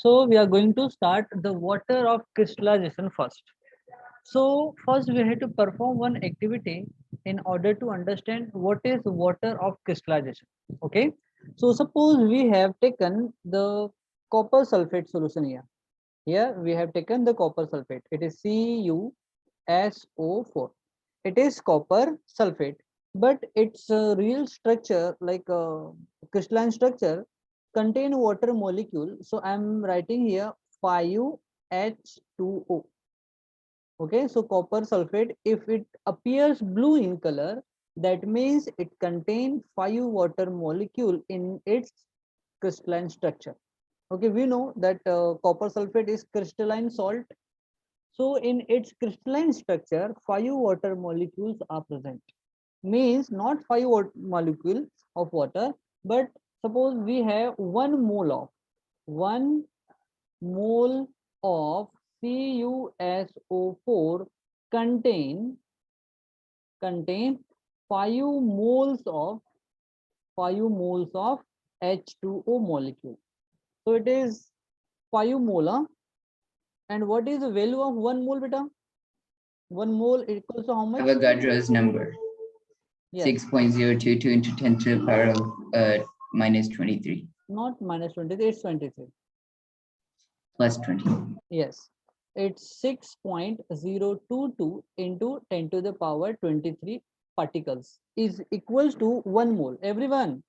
So we are going to start the water of crystallization first. So first we have to perform one activity in order to understand what is water of crystallization. Okay. So suppose we have taken the copper sulfate solution here. Here we have taken the copper sulfate. It is CuSO4. It is copper sulfate, but its real structure, like crystalline structure, contain water molecule. So I'm writing here 5H2O. Okay, so copper sulfate, if it appears blue in color, that means it contains 5 water molecule in its crystalline structure. Okay, we know that copper sulfate is crystalline salt. So in its crystalline structure, 5 water molecules are present. Means not 5 molecules of water, but suppose we have 1 mole of CuSO4 contain 5 moles of H2O molecule. So it is 5 molar. And what is the value of 1 mole, beta? 1 mole equals to how much? Avogadro's number. Yes. 6.022 into 10 to the power of minus 23. Not minus 23, it's 23. Plus 20. Yes. It's 6.022 into 10 to the power 23 particles is equals to 1 mole. Everyone,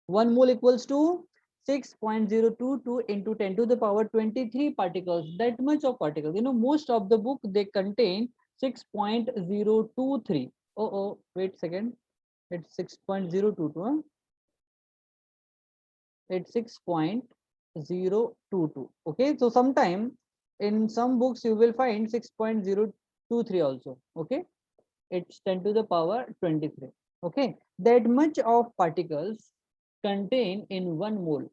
1 mole equals to 6.022 into 10 to the power 23 particles. That much of particles. You know, most of the book they contain 6.023. Oh, wait a second. It's 6.022. Huh? It's 6.022. Okay, so sometime in some books you will find 6.023 also. Okay, it's 10 to the power 23. Okay, that much of particles contain in 1 mole.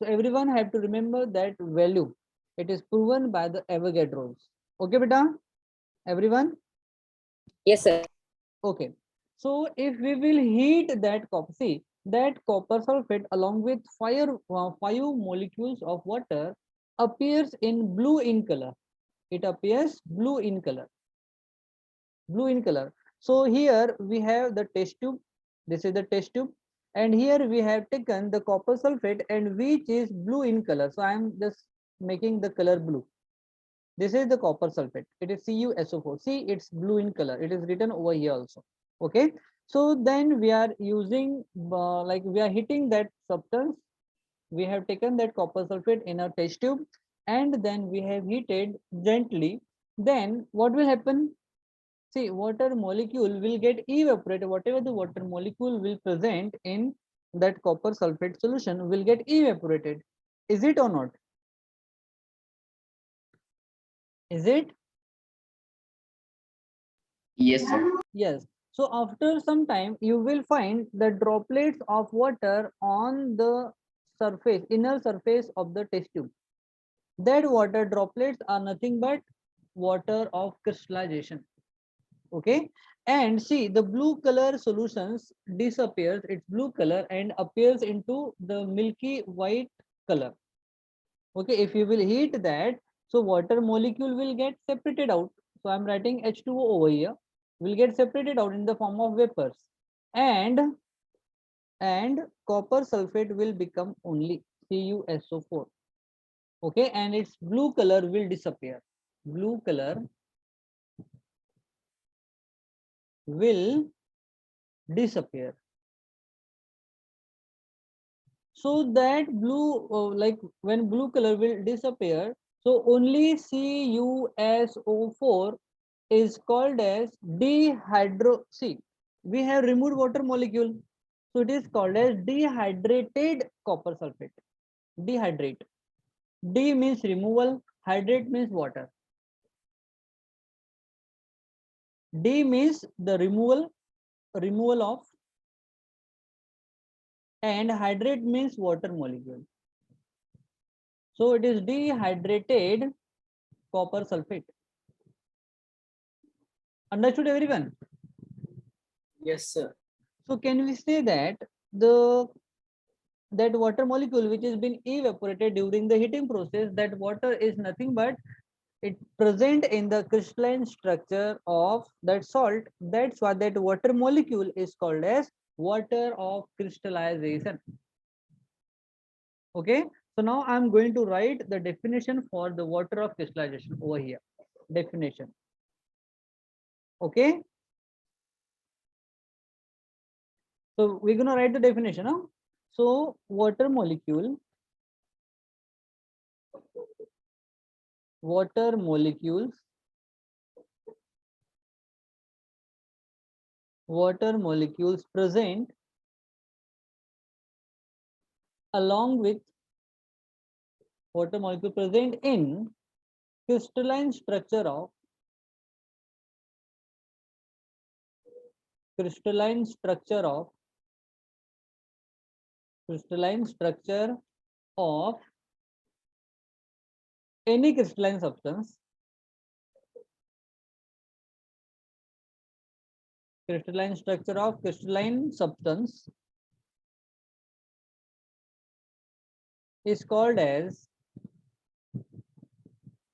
So everyone have to remember that value. It is proven by the Avogadros. Okay, beta? Everyone? Yes, sir. Okay. So if we will heat that copper, see that copper sulfate along with 5 molecules of water appears in blue in color. It appears blue in color. Blue in color. So here we have the test tube. This is the test tube. And here we have taken the copper sulfate and which is blue in color. So I am just making the color blue. This is the copper sulfate. It is CuSO4. See, it's blue in color. It is written over here also. Okay. So then we are using, like we are heating that substance. We have taken that copper sulfate in a test tube and then we have heated gently. Then what will happen? See, water molecule will get evaporated. Whatever the water molecule will present in that copper sulfate solution will get evaporated. Is it or not? Is it? Yes, sir. Yes. So after some time, you will find the droplets of water on the surface, inner surface of the test tube. That water droplets are nothing but water of crystallization. Okay. And see, the blue color solutions disappears, it's blue color and appears into the milky white color. Okay, if you will heat that, so water molecule will get separated out. So I'm writing H2O over here, will get separated out in the form of vapors, and copper sulfate will become only CuSO4. Okay, and its blue color will disappear. Blue color will disappear. So that blue, like when blue color will disappear, so only CuSO4 is called as dehydro. See, we have removed water molecule, so it is called as dehydrated copper sulfate. Dehydrate. D means removal, hydrate means water. D means the removal of, and hydrate means water molecule. So it is dehydrated copper sulfate. Understood, everyone? Yes, sir. So can we say that the that water molecule which has been evaporated during the heating process, that water is nothing but it present in the crystalline structure of that salt. That's why that water molecule is called as water of crystallization. Okay, so now I'm going to write the definition for the water of crystallization over here. Definition. Okay, so we're gonna write the definition. Huh? So water molecules present along with water molecule present in crystalline structure of crystalline structure of any crystalline substance,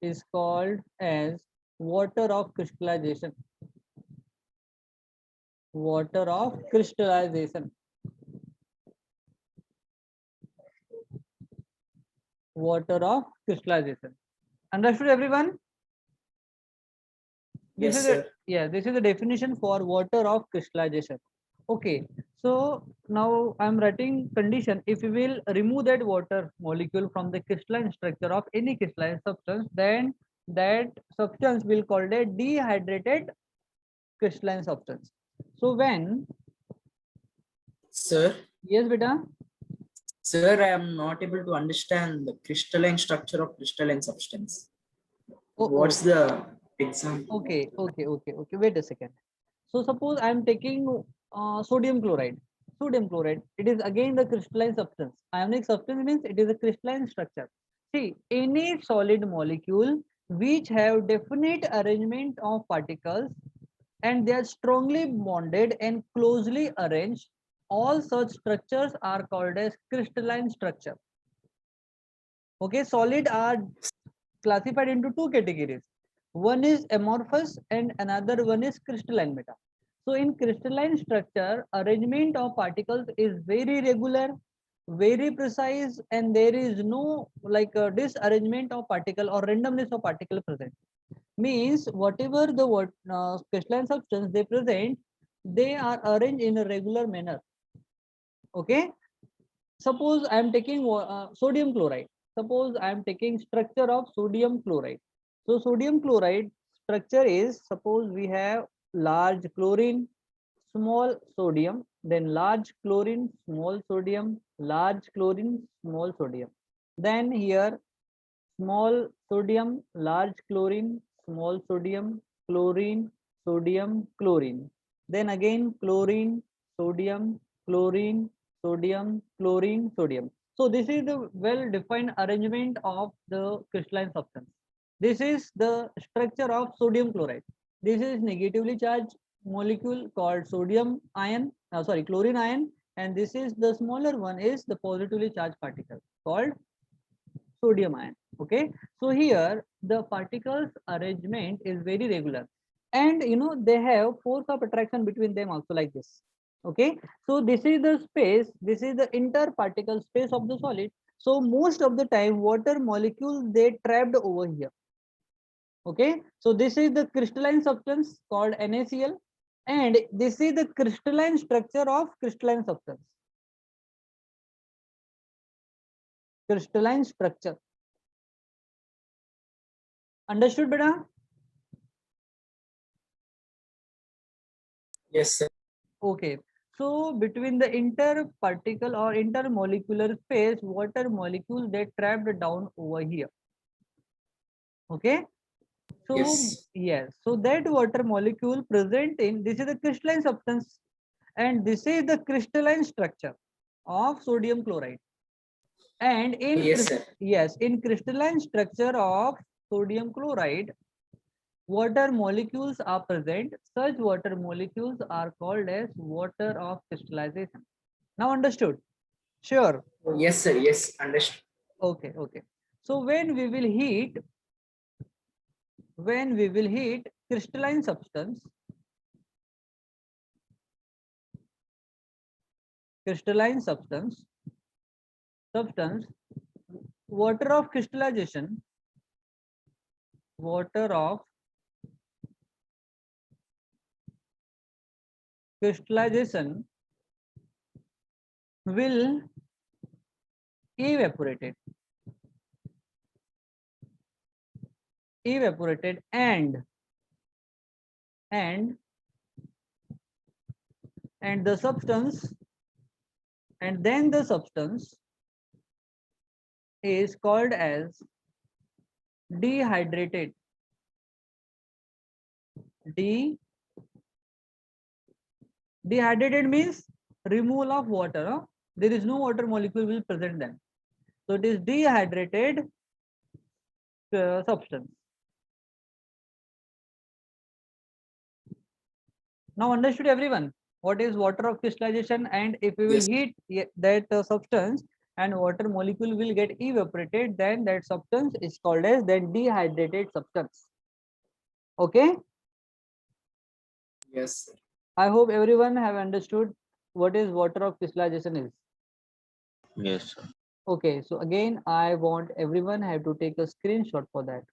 is called as water of crystallization. Water of crystallization. Water of crystallization. Understood, everyone? This Yes, is sir. this is the definition for water of crystallization. Okay, so now I'm writing condition. If we will remove that water molecule from the crystalline structure of any crystalline substance, then that substance will called a dehydrated crystalline substance. So when, Sir, yes, beta. sir, I am not able to understand the crystalline structure of crystalline substance. Oh, What's the example? okay. Wait a second. So suppose I am taking sodium chloride. Sodium chloride, it is again the crystalline substance. Ionic substance means it is a crystalline structure. See, any solid molecule which have definite arrangement of particles and they are strongly bonded and closely arranged, all such structures are called as crystalline structure. Okay, solid are classified into two categories. One is amorphous and another one is crystalline beta. So in crystalline structure, arrangement of particles is very regular, very precise, and there is no like disarrangement of particle or randomness of particle present. Means whatever the crystalline substance they present, they are arranged in a regular manner. Okay. Suppose I am taking sodium chloride. Suppose I am taking structure of sodium chloride. So sodium chloride structure is, suppose we have large chlorine, small sodium, then large chlorine, small sodium, large chlorine, small sodium. Then here small sodium, large chlorine, small sodium, chlorine, sodium, chlorine. Then again chlorine, sodium, chlorine, sodium, chlorine, sodium. So this is the well-defined arrangement of the crystalline substance. This is the structure of sodium chloride. This is negatively charged molecule called sodium ion, chlorine ion, and this is the smaller one is the positively charged particle called sodium ion. Okay, so here the particles arrangement is very regular, and they have force of attraction between them also like this. Okay, so this is the space, this is the interparticle space of the solid. So most of the time water molecules they trapped over here. Okay, so this is the crystalline substance called NaCl, and this is the crystalline structure of crystalline substance. Crystalline structure. Understood, beta? Yes, sir. Okay, so between the interparticle or intermolecular space, water molecules they trapped down over here. Okay, so Yes. yes, so that water molecule present in this is the crystalline substance, and this is the crystalline structure of sodium chloride. And in Yes, sir. yes, in crystalline structure of sodium chloride, water molecules are present. Such water molecules are called as water of crystallization. Now understood. Sure. Yes, sir. Yes, understood. Okay, okay. So when we will heat crystalline substance, substance, water of crystallization, water of crystallization will evaporated, and and and the substance and then the substance is called as dehydrated. De Dehydrated means removal of water. Huh? There is no water molecule will present then. So it is dehydrated substance. Now understood everyone what is water of crystallization, and if we will Yes. heat that substance and water molecule will get evaporated, then that substance is called as then dehydrated substance. Okay, Yes, sir. I hope everyone have understood what is water of crystallization is. Yes, sir. Okay, so again I want everyone have to take a screenshot for that.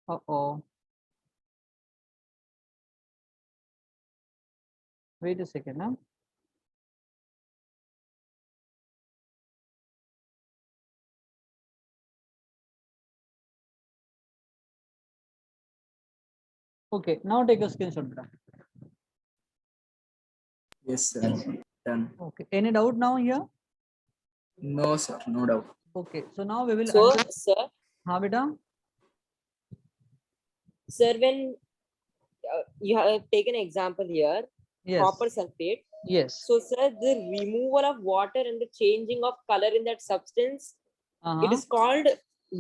Uh-oh. Wait a second now. Okay, now take a screenshot. Beta. Yes, sir. Yes. Done. Okay, any doubt now here? No, sir. No doubt. Okay, so now we will So, sir, हाँ बेटा. sir, when you have taken example here, Yes. copper sulfate. Yes. So, sir, the removal of water and the changing of color in that substance, it is called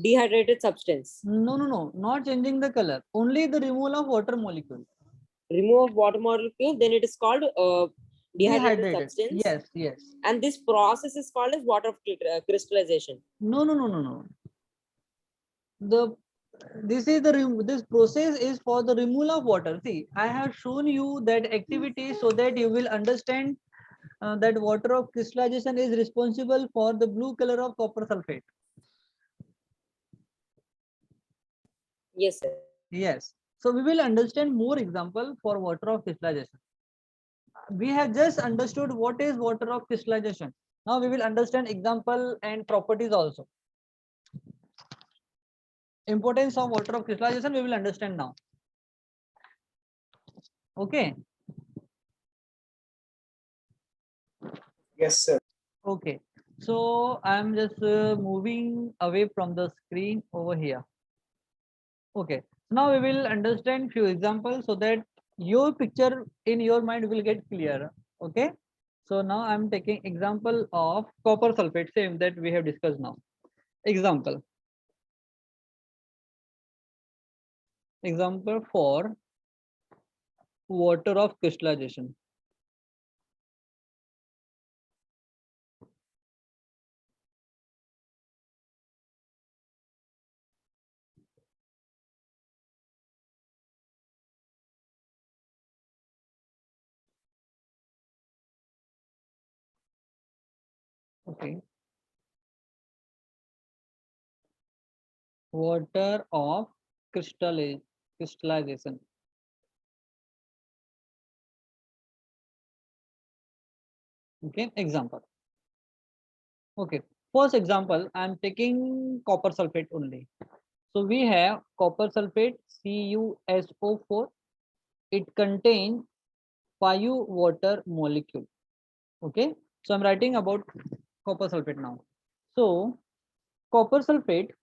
dehydrated substance. No, not changing the color, only the removal of water molecule. Remove water molecule, then it is called dehydrated substance. Yes. And this process is called as water of crystallization. No. This process is for the removal of water. See, I have shown you that activity so that you will understand that water of crystallization is responsible for the blue color of copper sulfate. Yes, sir. Yes. So we will understand more example for water of crystallization. We have just understood what is water of crystallization. Now we will understand example and properties also. Importance of water of crystallization we will understand now. Okay. Yes, sir. Okay. So I'm just moving away from the screen over here. Okay. Now we will understand few examples so that your picture in your mind will get clear. Okay. So now I'm taking example of copper sulfate, same that we have discussed now. Example for water of crystallization. Okay. Water of crystallization. Okay, example. Okay, first example, I'm taking copper sulfate only. So we have copper sulfate CuSO4. It contains 5 water molecule. Okay, so I'm writing about copper sulfate now. So copper sulfate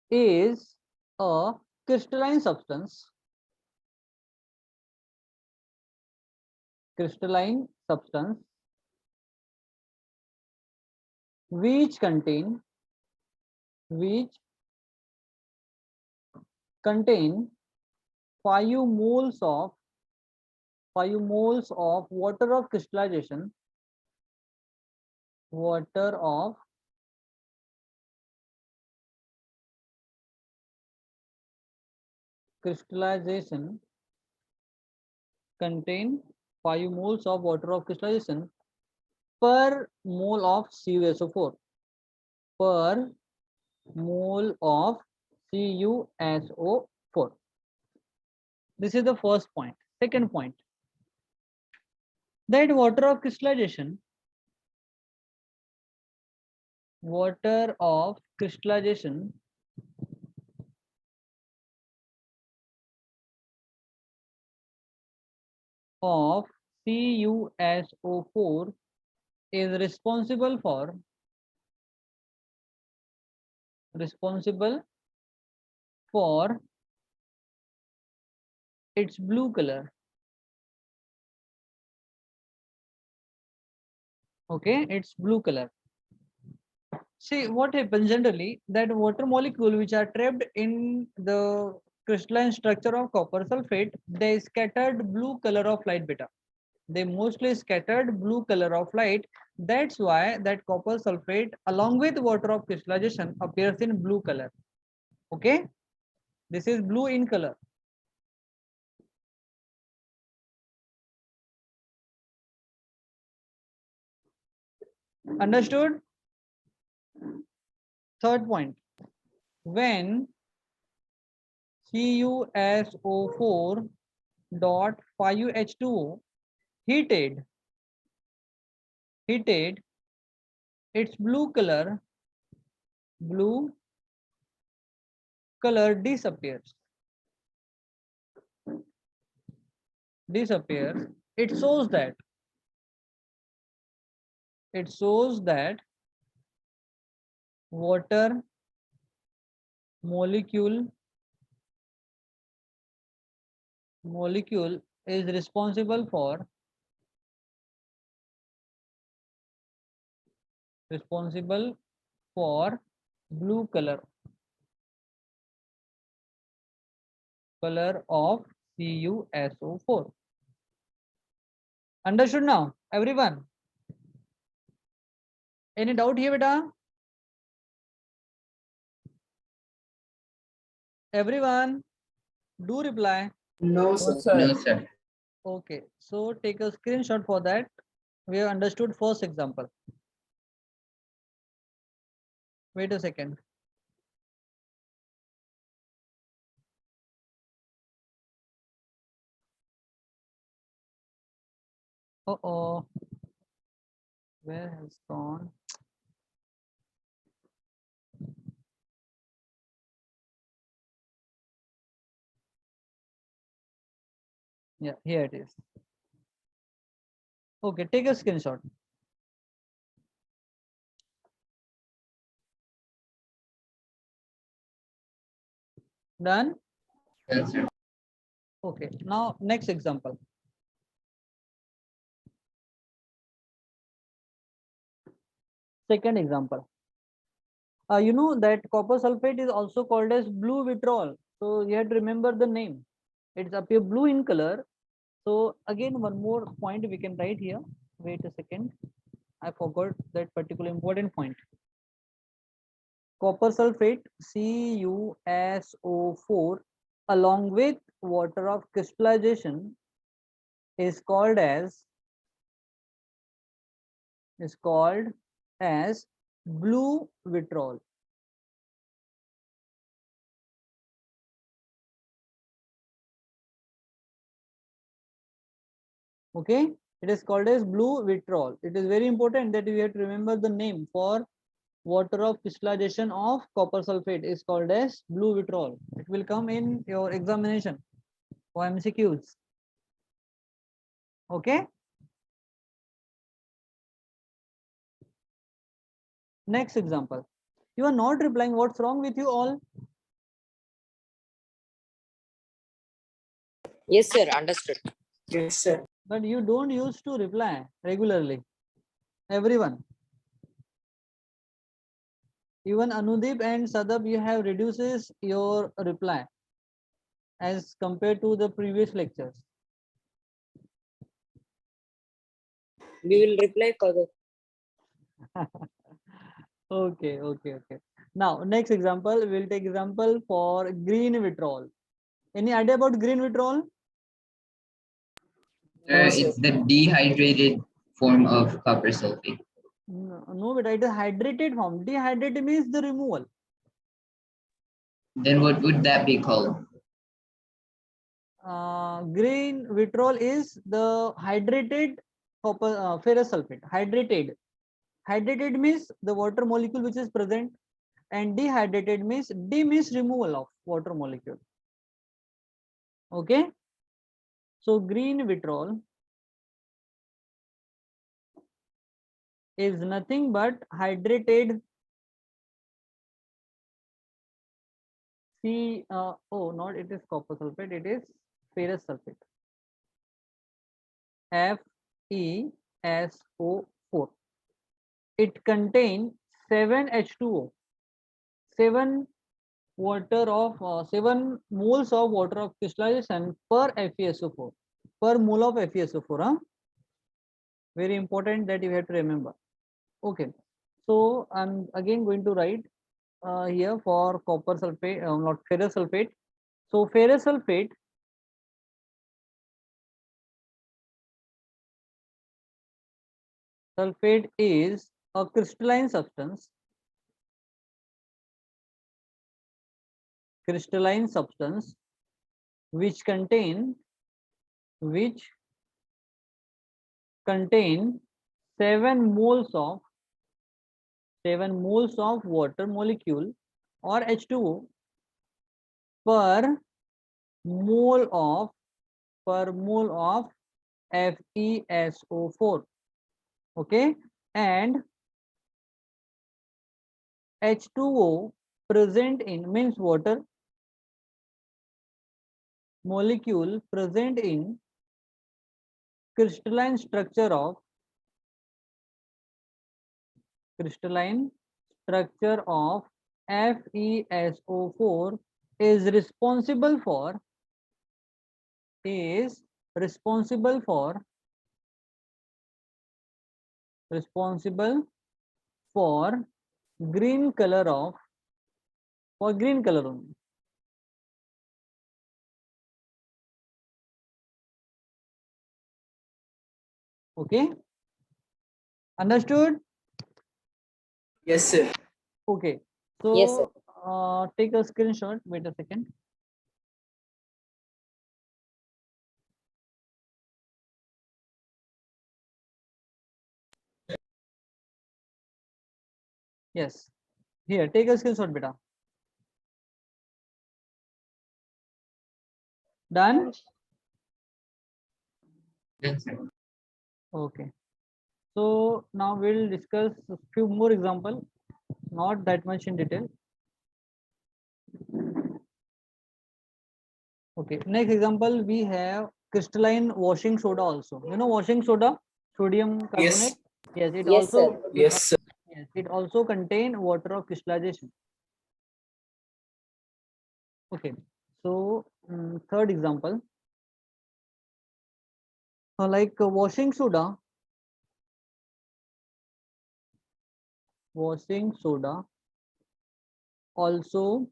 is a crystalline substance which contain which contain 5 moles of water of crystallization, contain 5 moles of water of crystallization per mole of CuSO4, per mole of CuSO4. This is the first point. Second point, that water of crystallization of CuSO4 is responsible for its blue color. Okay, it's blue color. See what happens generally, that water molecule which are trapped in the crystalline structure of copper sulfate, they scattered blue color of light beta. They mostly scattered blue color of light. That's why that copper sulfate along with water of crystallization appears in blue color. Okay, this is blue in color. Understood? Third point, when CuSO4 dot 5H2O heated, its blue color disappears. It shows that water molecule is responsible for blue color of CuSO4. Understood now, everyone? Any doubt here, beta? Everyone, do reply. No, sir. No, sir. Okay, so take a screenshot for that. We have understood first example. Wait a second. Uh-oh. Where has gone? Yeah, here it is. Okay, take a screenshot. Done? Yes, sir. Okay, now next example. Second example. You know that copper sulfate is also called as blue vitriol. So you have to remember the name. It's appear blue in color. So again, one more point we can write here. Wait a second. I forgot that particular important point. Copper sulfate CuSO4 along with water of crystallization is called as blue vitriol. Okay, it is called as blue vitriol. It is very important that we have to remember the name for water of crystallization of copper sulfate is called as blue vitriol. It will come in your examination for MCQs. Okay. Next example. You are not replying. What's wrong with you all? Yes, sir. Understood. Yes, sir. But you don't used to reply regularly. Everyone. Even Anudeep and Sadab, you have reduces your reply as compared to the previous lectures. We will reply further. Okay, okay, okay. Now, next example, we'll take example for green vitriol. Any idea about green vitriol? It's the dehydrated form of copper sulfate. No, but it is hydrated form. Dehydrated means the removal. Then what would that be called? Green vitriol is the hydrated copper ferrous sulfate. Hydrated. Hydrated means the water molecule which is present, and dehydrated means removal of water molecule. Okay. So green vitriol is nothing but hydrated not it is copper sulfate, it is ferrous sulfate. FeSO4. It contains 7H2O, 7 moles of water of crystallization per FeSO4, per mole of FeSO4. Huh? Very important that you have to remember. Okay, so I'm again going to write here for copper sulfate, not ferrous sulfate. So ferrous sulfate is a crystalline substance. Crystalline substance which contain 7 moles of water molecule or H2O per mole of FeSO4. Okay, and H2O present in means water molecule present in crystalline structure of FeSO4 is responsible for green color only. Okay, understood? Yes, sir. Okay, so Yes, sir. Take a screenshot. Wait a second. Yes, here, take a screenshot, beta. Done? Yes, sir. Okay. So now we'll discuss a few more examples, not that much in detail. Okay, next example, we have crystalline washing soda also. You know washing soda, sodium carbonate? Yes, it Yes, also sir. Yes, sir. yes, it also contain water of crystallization. Okay, so third example, like washing soda also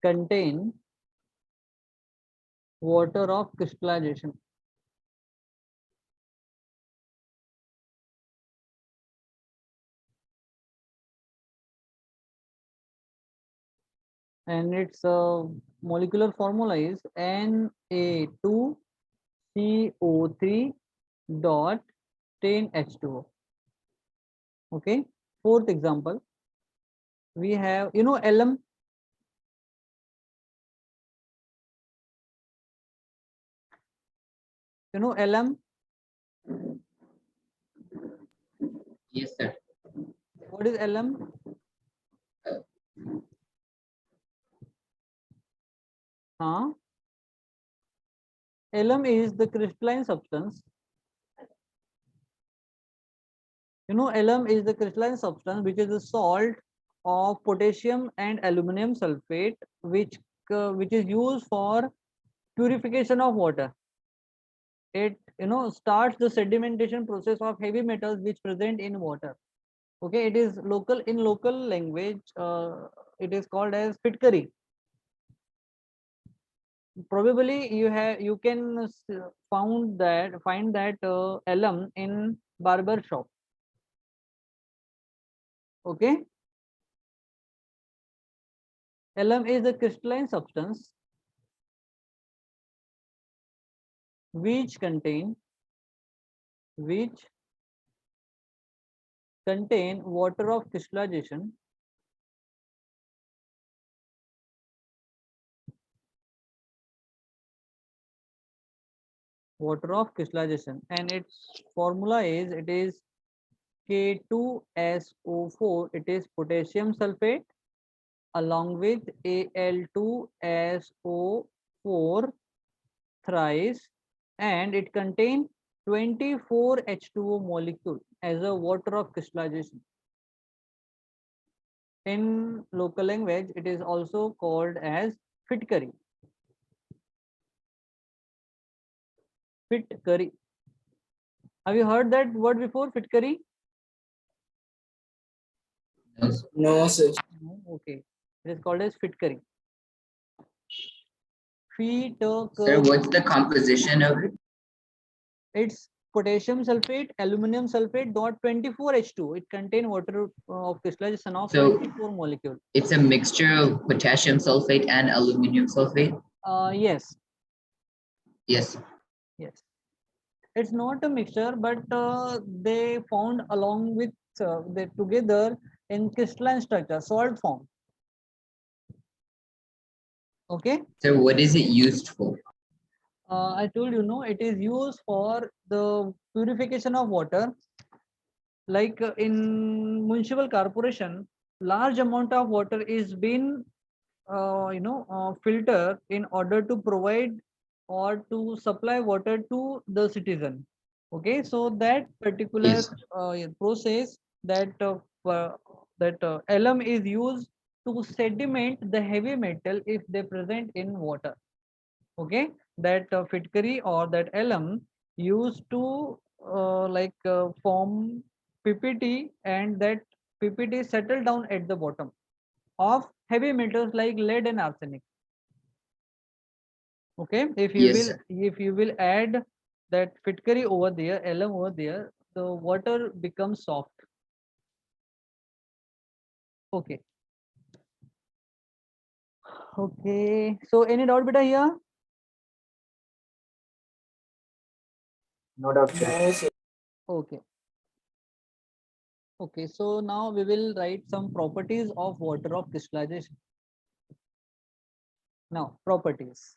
contain water of crystallization. And its molecular formula is Na2CO3 dot 10H2O. Okay, fourth example, we have, you know, alum. You know alum? Yes, sir. What is alum? Huh? Alum is the crystalline substance. You know, alum is the crystalline substance which is a salt of potassium and aluminum sulfate, which is used for purification of water. It starts the sedimentation process of heavy metals which present in water. Okay, it is local in local language. It is called as Fitkari. Probably you can find that alum in barber shop. Okay, alum is a crystalline substance which contain water of crystallization and its formula is K2SO4. It is potassium sulfate along with Al2SO4 thrice, and it contains 24 H2O molecule as a water of crystallization. In local language, it is also called as Fitkari. Fitkari. Have you heard that word before, Fitkari? No, sir. No, sir. No? Okay. It is called as Fitkari. Sir, what's the composition of it? It's potassium sulfate, aluminum sulfate, dot 24 H2. It contains water of crystallization of So- 24 molecule. It's a mixture of potassium sulfate and aluminum sulfate. Yes, Yes. yes. It's not a mixture, but they found along with they together in crystalline structure, salt form. Okay. So what is it used for? I told you, no, it is used for the purification of water. Like in municipal corporation, large amount of water is being filter in order to provide or to supply water to the citizen. Okay, so that particular Yes. process, that alum is used to sediment the heavy metal if they present in water. Okay, that fitkari or that alum used to form ppt, and that ppt settle down at the bottom of heavy metals like lead and arsenic. Okay, Yes, sir. if you will add that fitkari over there, alum over there, the water becomes soft. Okay. Okay, so any doubt beta here? No doubt, sir. No, sir. Okay. Okay, so now we will write some properties of water of crystallization. Now, properties.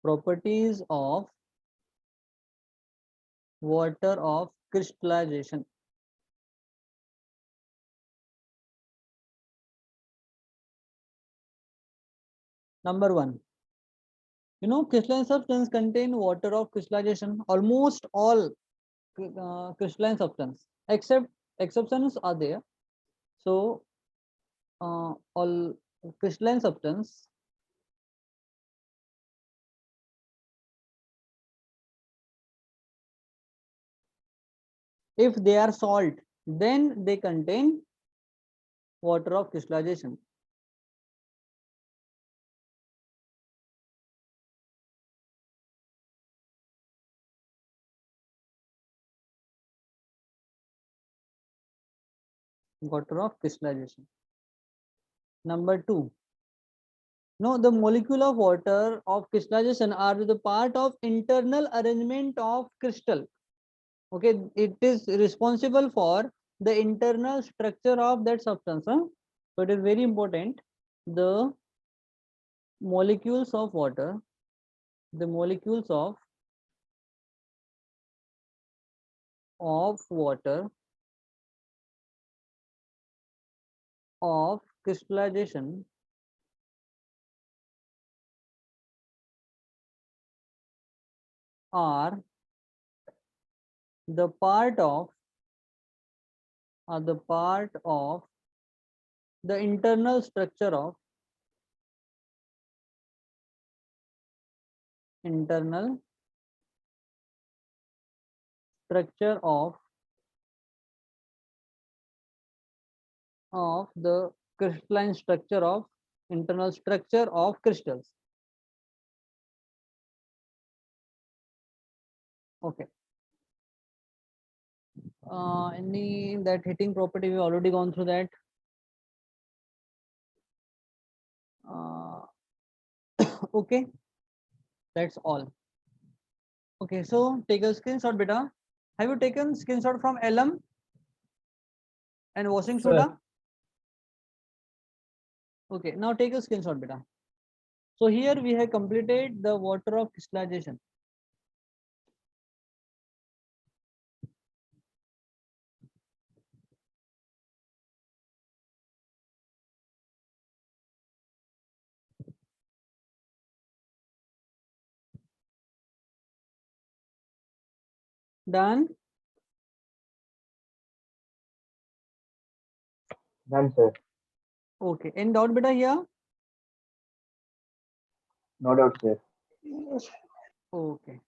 Properties of water of crystallization. Number one, crystalline substance contain water of crystallization. Almost all crystalline substance, except exceptions are there. So, all crystalline substance if they are salt, then they contain water of crystallization. Water of crystallization. Number two, no, the molecule of water of crystallization are the part of internal arrangement of crystal. Okay, it is responsible for the internal structure of that substance. So it is very important. The molecules of water, the molecules of water of crystallization are the part of the internal structure of the crystalline structure of internal structure of crystals. Okay. Any that heating property, we've already gone through that. Okay, that's all. Okay, so take a screenshot, beta. Have you taken screenshot from alum and washing soda? Okay, now take a screenshot, beta. So here we have completed the water of crystallization. Done. Done, sir. Okay, any doubt, beta here? No doubt, sir. Okay.